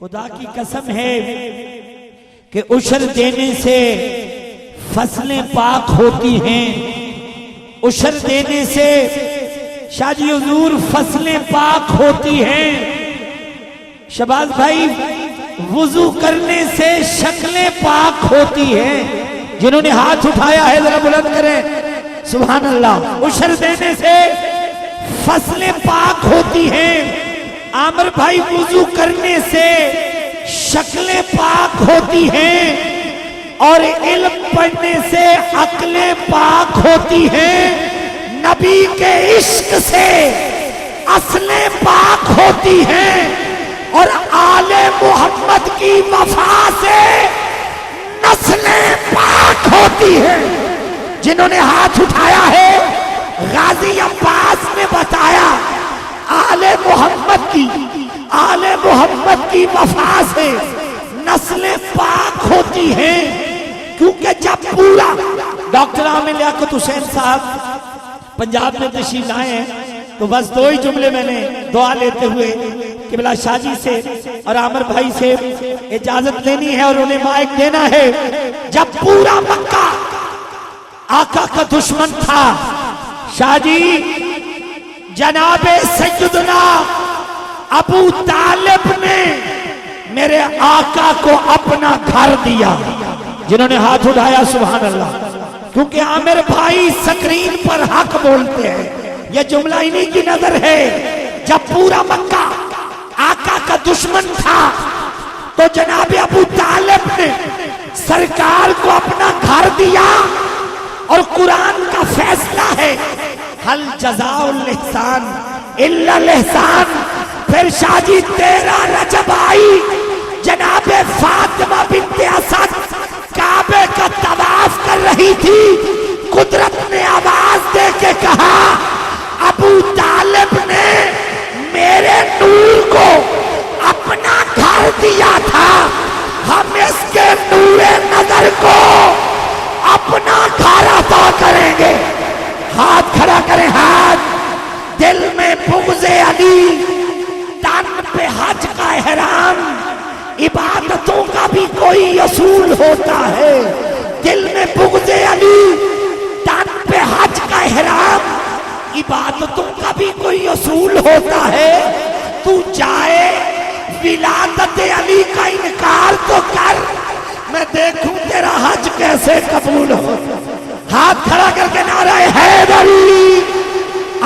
خدا کی قسم ہے کہ عشر دینے سے فصلیں پاک ہوتی ہیں، عشر دینے سے شاہ جی حضور فصلیں پاک ہوتی ہیں۔ شہباز بھائی وضو کرنے سے شکلیں پاک ہوتی ہیں۔ جنہوں نے ہاتھ اٹھایا ہے ذرا بلند کریں سبحان اللہ۔ عشر دینے سے فصلیں پاک ہوتی ہیں۔ عامر بھائی وضو کرنے سے شکلیں پاک ہوتی ہیں، اور علم پڑھنے سے عقلیں پاک ہوتی ہیں۔ نبی کے عشق سے اصلیں پاک ہوتی ہیں، اور آل محمد کی وفا سے نسلیں پاک ہوتی ہیں۔ جنہوں نے ہاتھ اٹھایا ہے غازی عباس نے بتایا آل محمد کی وفا سے نسلیں پاک ہوتی ہیں، کیونکہ جب پورا ڈاکٹر عامر لیاقت حسین صاحب پنجاب میں تشریف لائے ہیں تو بس دو ہی جملے میں نے دعا لیتے ہوئے قبلہ شاہ جی سے اور عامر بھائی سے اجازت لینی ہے اور انہیں مائک دینا ہے۔ جب پورا مکہ آقا کا دشمن تھا، شاہ جی جناب سیدنا ابو طالب نے میرے آقا کو اپنا گھر دیا۔ جنہوں نے ہاتھ اٹھایا سبحان اللہ، کیونکہ عامر بھائی سکرین پر حق بولتے ہیں۔ یہ جملہ انہی کی نظر ہے۔ جب پورا مکہ آقا کا دشمن تھا تو جناب ابو طالب نے سرکار کو اپنا گھر دیا، اور قرآن کا فیصلہ ہے حل جزاء الاحسان الا الاحسان۔ پھر شاہ جی 13 رجب آئی، جناب فاطمہ بنت اسد کعبے کا طواف کر رہی تھی، قدرت نے آواز دے کے کہا ابو طالب نے میرے نور کو اپنا گھر دیا تھا، ہم اس کے نور نظر کو اپنا گھر عطا کریں گے۔ ہاتھ کھڑا کریں، ہاتھ۔ دل میں بغض علی، تن پہ حج کا احرام، عبادتوں کا بھی کوئی اصول ہوتا ہے۔ دل میں بغض علی، تن پہ حج کا احرام، عبادتوں کا بھی کوئی اصول ہوتا ہے۔ تو جائے ولادت علی کا انکار تو کر، میں دیکھوں تیرا حج کیسے قبول ہو۔ ہاتھ کھڑا کر کے نعرہ حیدری۔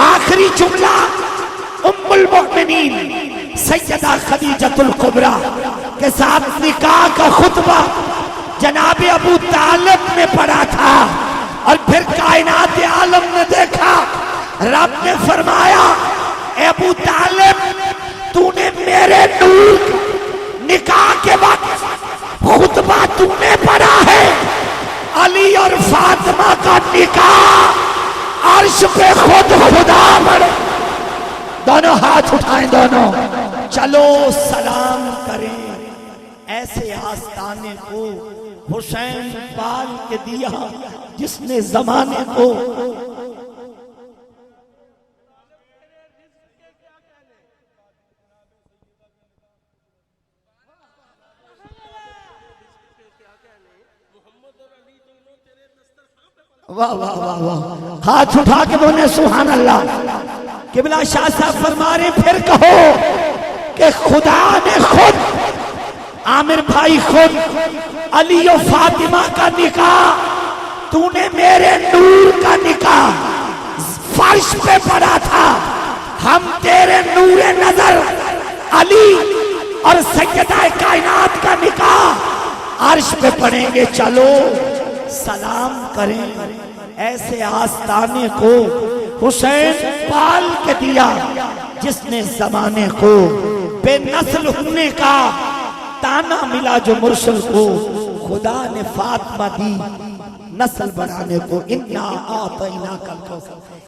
آخری جملہ ام المؤمنین سیدہ خدیجۃ الکبریٰ کے ساتھ نکاح کا خطبہ جناب ابو طالب نے پڑھا تھا، اور پھر کائنات عالم نے دیکھا، رب نے فرمایا اے ابو طالب تو نے میرے نور نکاح کے وقت خطبہ تو نے پڑھا ہے، علی اور فاطمہ کا نکاح عرش پہ خود خدا بڑھ۔ دونوں ہاتھ اٹھائیں، دونوں چلو سلام کریں ایسے آستانے کو حسین پال کے دیا جس نے زمانے کو۔ واہ واہ واہ واہ، ہاتھ اٹھا کے بولے سبحان اللہ۔ قبلہ شاہ صاحب فرما رہے پھر کہو کہ خدا نے خود، عامر بھائی خود علی و فاطمہ کا نکاح، تو نے میرے نور کا نکاح فرش پہ پڑا تھا، ہم تیرے نور نظر علی اور سیدہ کائنات کا نکاح عرش پہ پڑھیں گے۔ چلو سلام کریں ایسے آستانے کو حسین پال کے دیا جس نے زمانے کو بے نسل ہونے کا تانا ملا جو مرسل کو، خدا نے فاطمہ دی نسل بڑھانے کو۔ اِنَّا آتَيْنَاكَ الْكَوْثَرَ۔